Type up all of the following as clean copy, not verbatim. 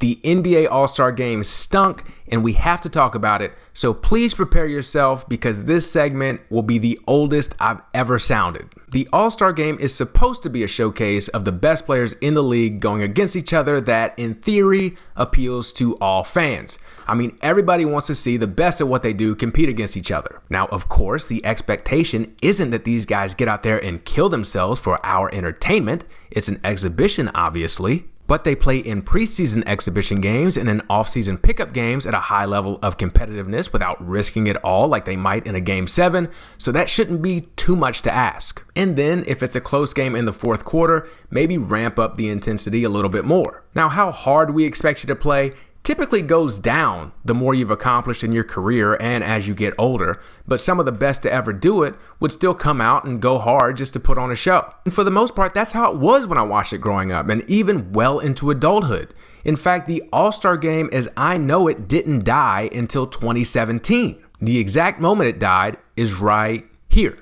The NBA All-Star Game stunk, and we have to talk about it, so please prepare yourself because this segment will be the oldest I've ever sounded. The All-Star Game is supposed to be a showcase of the best players in the league going against each other that, in theory, appeals to all fans. I mean, everybody wants to see the best at what they do compete against each other. Now, of course, the expectation isn't that these guys get out there and kill themselves for our entertainment. It's an exhibition, obviously. But they play in preseason exhibition games and in off-season pickup games at a high level of competitiveness without risking it all like they might in a Game 7, so that shouldn't be too much to ask. And then, if it's a close game in the fourth quarter, maybe ramp up the intensity a little bit more. Now, how hard we expect you to play typically goes down the more you've accomplished in your career and as you get older, but some of the best to ever do it would still come out and go hard just to put on a show. And for the most part, that's how it was when I watched it growing up and even well into adulthood. In fact, the All-Star Game as I know it didn't die until 2017. The exact moment it died is right here.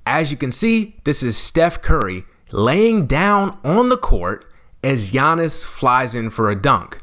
As you can see, this is Steph Curry laying down on the court as Giannis flies in for a dunk.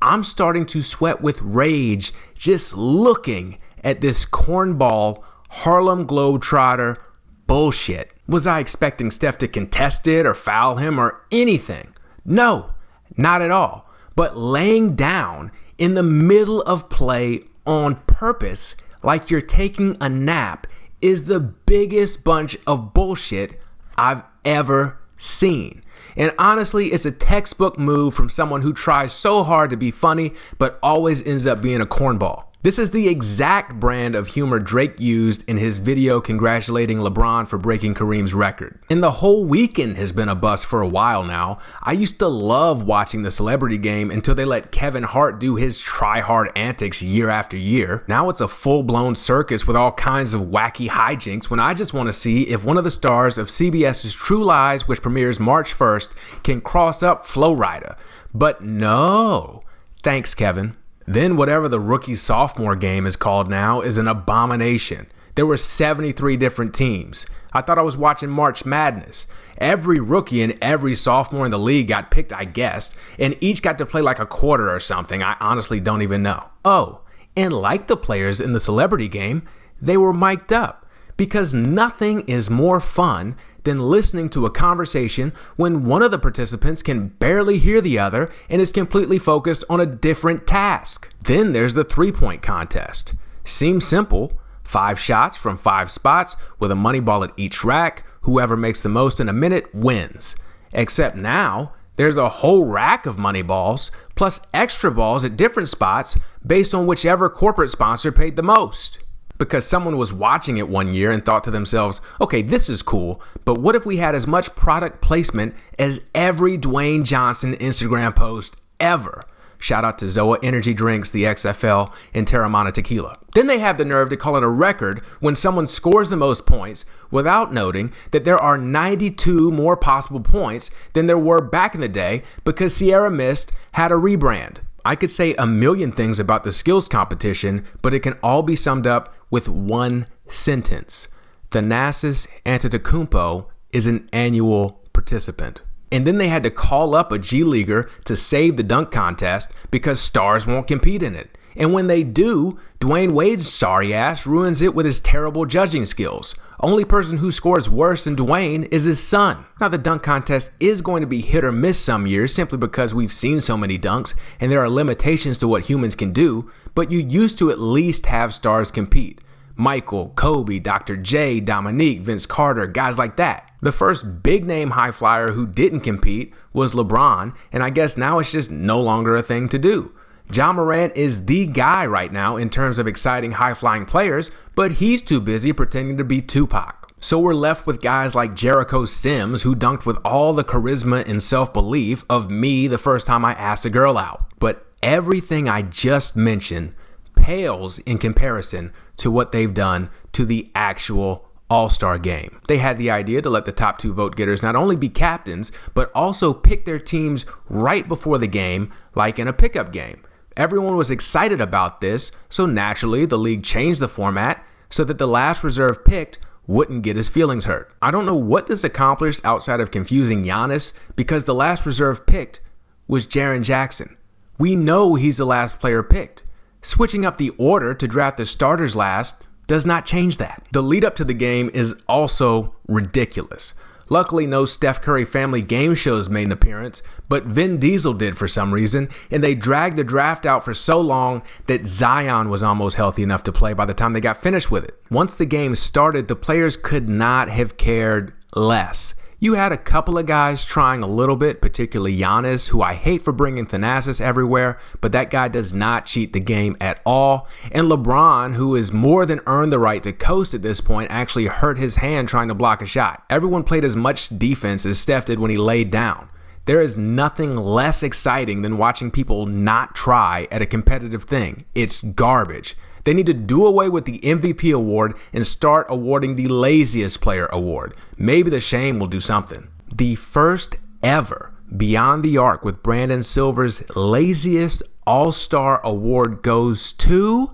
I'm starting to sweat with rage just looking at this cornball Harlem Globetrotter bullshit. Was I expecting Steph to contest it or foul him or anything? No, not at all. But laying down in the middle of play on purpose like you're taking a nap is the biggest bunch of bullshit I've ever seen. And honestly, it's a textbook move from someone who tries so hard to be funny, but always ends up being a cornball. This is the exact brand of humor Drake used in his video congratulating LeBron for breaking Kareem's record. And the whole weekend has been a bust for a while now. I used to love watching the celebrity game until they let Kevin Hart do his try-hard antics year after year. Now it's a full-blown circus with all kinds of wacky hijinks when I just want to see if one of the stars of CBS's True Lies, which premieres March 1st, can cross up Flo Rida. But no. Thanks, Kevin. Then whatever the rookie-sophomore game is called now is an abomination. There were 73 different teams. I thought I was watching March Madness. Every rookie and every sophomore in the league got picked, I guess, and each got to play like a quarter or something. I honestly don't even know. Oh, and like the players in the celebrity game, they were mic'd up because nothing is more fun than listening to a conversation when one of the participants can barely hear the other and is completely focused on a different task. Then there's the three-point contest. Seems simple. 5 shots from 5 spots with a money ball at each rack. Whoever makes the most in a minute wins. Except now, there's a whole rack of money balls plus extra balls at different spots based on whichever corporate sponsor paid the most. Because someone was watching it one year and thought to themselves, okay, this is cool, but what if we had as much product placement as every Dwayne Johnson Instagram post ever? Shout out to Zoa Energy Drinks, the XFL, and Terramana Tequila. Then they have the nerve to call it a record when someone scores the most points without noting that there are 92 more possible points than there were back in the day because Sierra Mist had a rebrand. I could say a million things about the skills competition, but it can all be summed up with one sentence. Thanasis Antetokounmpo is an annual participant. And then they had to call up a G-Leaguer to save the dunk contest because stars won't compete in it. And when they do, Dwayne Wade's sorry ass ruins it with his terrible judging skills. Only person who scores worse than Dwayne is his son. Now the dunk contest is going to be hit or miss some years simply because we've seen so many dunks and there are limitations to what humans can do, but you used to at least have stars compete. Michael, Kobe, Dr. J, Dominique, Vince Carter, guys like that. The first big name high flyer who didn't compete was LeBron, and I guess now it's just no longer a thing to do. Ja Morant is the guy right now in terms of exciting high-flying players, but he's too busy pretending to be Tupac. So we're left with guys like Jericho Sims, who dunked with all the charisma and self-belief of me the first time I asked a girl out. But everything I just mentioned pales in comparison to what they've done to the actual All-Star game. They had the idea to let the top 2 vote getters not only be captains, but also pick their teams right before the game, like in a pickup game. Everyone was excited about this, so naturally the league changed the format so that the last reserve picked wouldn't get his feelings hurt. I don't know what this accomplished outside of confusing Giannis because the last reserve picked was Jaren Jackson. We know he's the last player picked. Switching up the order to draft the starters last does not change that. The lead up to the game is also ridiculous. Luckily, no Steph Curry family game shows made an appearance, but Vin Diesel did for some reason, and they dragged the draft out for so long that Zion was almost healthy enough to play by the time they got finished with it. Once the game started, the players could not have cared less. You had a couple of guys trying a little bit, particularly Giannis, who I hate for bringing Thanasis everywhere, but that guy does not cheat the game at all. And LeBron, who has more than earned the right to coast at this point, actually hurt his hand trying to block a shot. Everyone played as much defense as Steph did when he laid down. There is nothing less exciting than watching people not try at a competitive thing. It's garbage. They need to do away with the MVP award and start awarding the laziest player award. Maybe the shame will do something. The first ever Beyond the Arc with Brandon Silver's laziest All-Star award goes to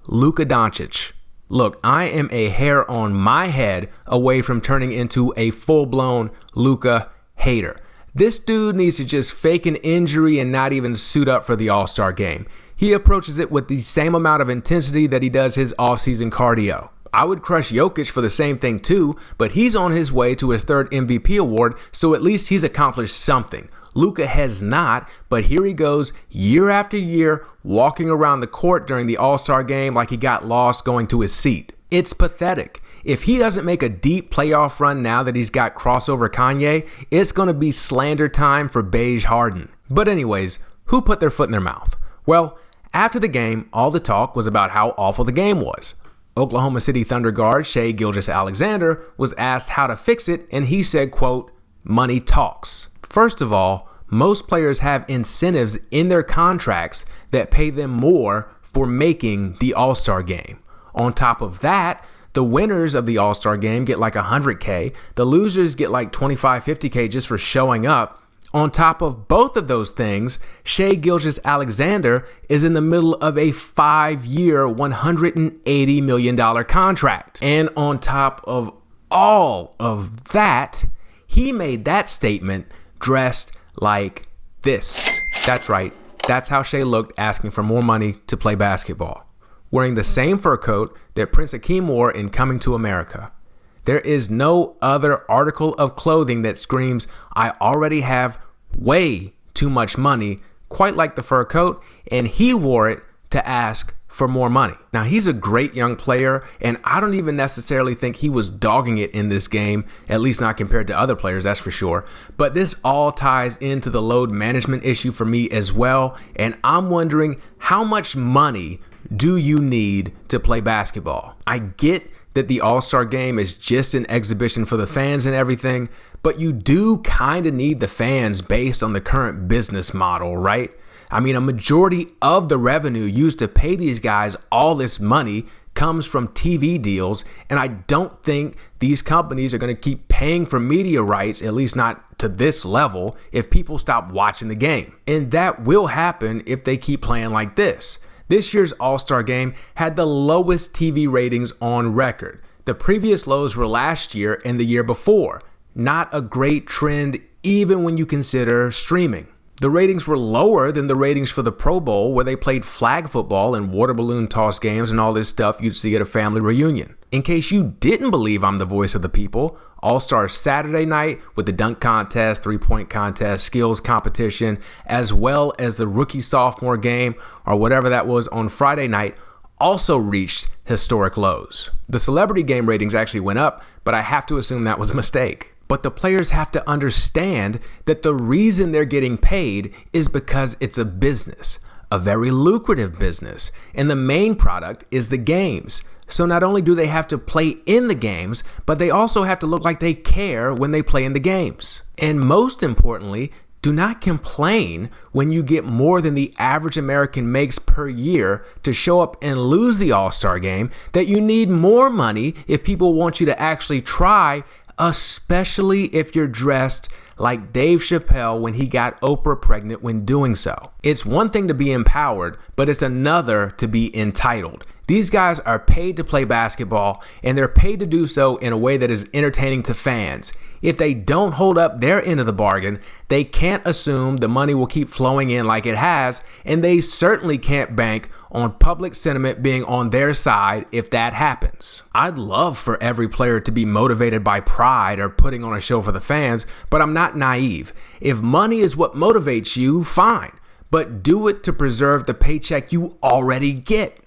Luka Doncic. Look, I am a hair on my head away from turning into a full-blown Luka hater. This dude needs to just fake an injury and not even suit up for the All-Star game. He approaches it with the same amount of intensity that he does his offseason cardio. I would crush Jokic for the same thing too, but he's on his way to his third MVP award, so at least he's accomplished something. Luka has not, but here he goes year after year walking around the court during the All-Star game like he got lost going to his seat. It's pathetic. If he doesn't make a deep playoff run now that he's got crossover Kanye, it's going to be slander time for Beige Harden. But anyways, who put their foot in their mouth? Well, after the game, all the talk was about how awful the game was. Oklahoma City Thunder guard Shai Gilgeous-Alexander was asked how to fix it, and he said, quote, "Money talks." First of all, most players have incentives in their contracts that pay them more for making the All-Star game. On top of that, the winners of the All-Star game get like $100K. The losers get like $25, $50K just for showing up. On top of both of those things, Shai Gilgeous-Alexander is in the middle of a 5-year, $180 million contract. And on top of all of that, he made that statement dressed like this. That's right. That's how Shai looked asking for more money to play basketball. Wearing the same fur coat that Prince Akeem wore in Coming to America. There is no other article of clothing that screams, "I already have way too much money," quite like the fur coat, and he wore it to ask for more money. Now, he's a great young player, and I don't even necessarily think he was dogging it in this game, at least not compared to other players, that's for sure. But this all ties into the load management issue for me as well, and I'm wondering, how much money do you need to play basketball? I get that the All-Star game is just an exhibition for the fans and everything, but you do kind of need the fans based on the current business model, right? I mean, a majority of the revenue used to pay these guys all this money comes from TV deals, and I don't think these companies are going to keep paying for media rights, at least not to this level, if people stop watching the game. And that will happen if they keep playing like this. This year's All-Star game had the lowest TV ratings on record. The previous lows were last year and the year before. Not a great trend, even when you consider streaming. The ratings were lower than the ratings for the Pro Bowl, where they played flag football and water balloon toss games and all this stuff you'd see at a family reunion. In case you didn't believe I'm the voice of the people, All-Star Saturday night with the dunk contest, three-point contest, skills competition, as well as the rookie-sophomore game, or whatever that was on Friday night, also reached historic lows. The celebrity game ratings actually went up, but I have to assume that was a mistake. But the players have to understand that the reason they're getting paid is because it's a business, a very lucrative business, and the main product is the games. So not only do they have to play in the games, but they also have to look like they care when they play in the games. And most importantly, do not complain when you get more than the average American makes per year to show up and lose the All-Star game, that you need more money if people want you to actually try, especially if you're dressed like Dave Chappelle when he got Oprah pregnant when doing so. It's one thing to be empowered, but it's another to be entitled. These guys are paid to play basketball, and they're paid to do so in a way that is entertaining to fans. If they don't hold up their end of the bargain, they can't assume the money will keep flowing in like it has, and they certainly can't bank on public sentiment being on their side if that happens. I'd love for every player to be motivated by pride or putting on a show for the fans, but I'm not naive. If money is what motivates you, fine, but do it to preserve the paycheck you already get.